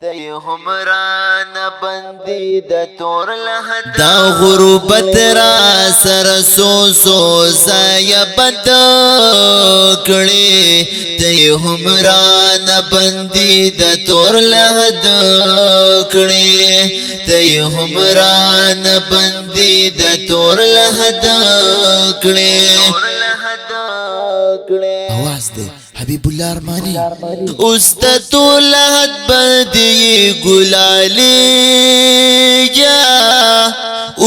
تی همران بندی د تور لحد دا غربت را سر سو زای بد کړي تی همران بندی د تور لحد کړي تی همران بندی د تور لحد کړي आवाज दे حبیب الله ارمانی استاد لحد بدی ګلالی یا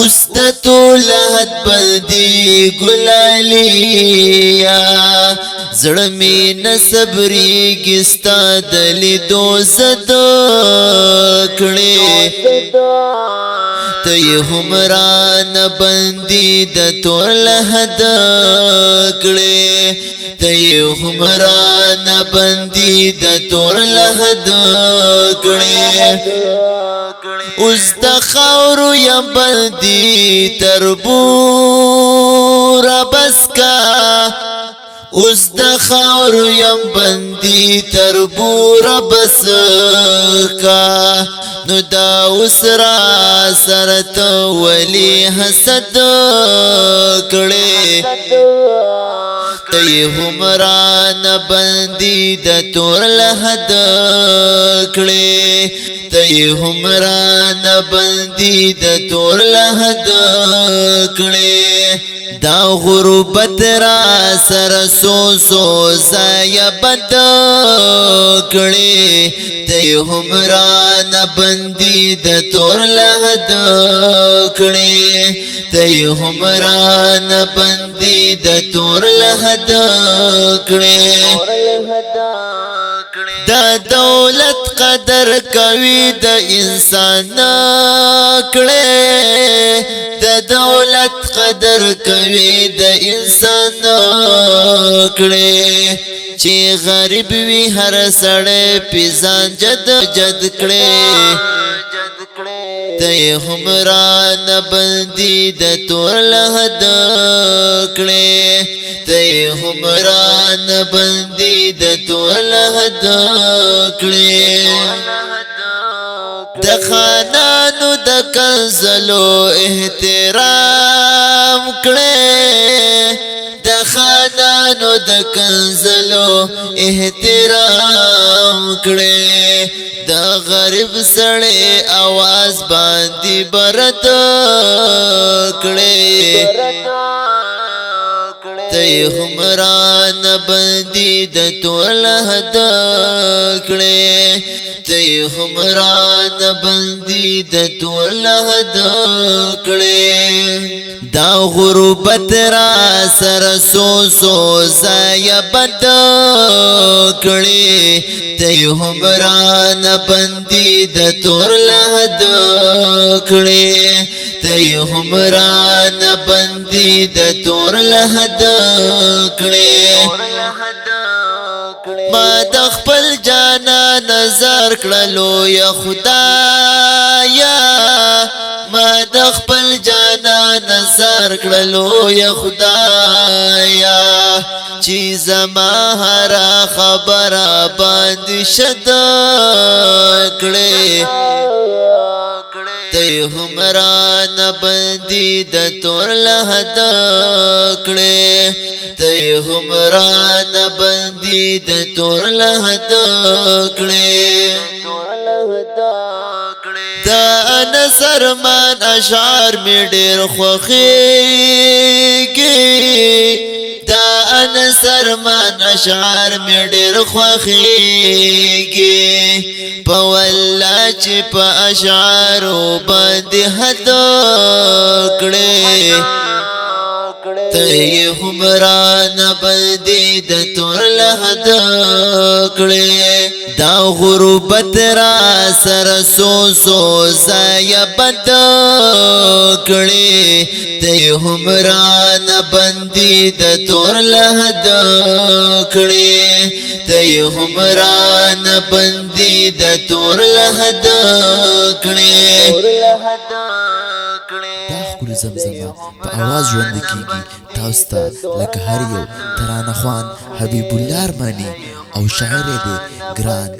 استاد لحد بدی ګلالی یا زړمی نصبری گستا دلی دوزد کړي تی همران بندی د تور لحد کړي تی همران بندی د تور لحد کړي اوس د خاورو یم بندی تربور بسکا اوس د خاورو یم بندی تربور بسکا نو دا اوس را سرت ولی حسد کړي تی همران بندی د تور لحد کړي تی همران بندی د تور لحد کړي دا غربت را سر سو زای بد کړي تی همران بندی د تور لحد کړي تی همران بندی د تور لحد کړي دا دولت قدر کوي د انسان کړي د دولت قدر کوي د انسان کړي چې غریب وي هر سړی پیزان جد کړي تی همران بندی د تور لحد کړي تی همران بندی د تور لحد کړي د خانانو د کنزلو احترام کړي د خانانو د کنزلو احترام کړي د غریب سړی आवाज باندې برت کړي تی همران بندی د تور لحد کړي تی همران بندی د تور لحد کړي دا غربت را سر سو زای بد کړي تی همران بندی د تور لحد کړي تی همران بندی د تور لحد کړي ما د خپل جانا نظر کړلو یا خدایا ما د خپل جانا نظر کړلو یا خدایا چې زما هر خبره باندې شد کړي تی همران بندی د تور لحد کړي تی همران بندی د تور لحد کړي دا نظر من اشعار می ډیر خوخیږي دا نظر من اشعار می ډیر خوخیږي په والله چې په اشعارو باندې حد کړي تی همران بندی د تور لحد کړي دا غربت را سر سو زای بد کړي تی همران بندی د تور لحد کړي تی همران بندی د تور لحد کړي ښکلې زمزمه په आवाज ژوند کیږي تاسو ته لکه هر یو ترانه خوان حبیب الله ارمانی او شاعر دی ګران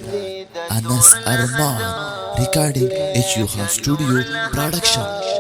Anas Arman. Recording HU Studio Production.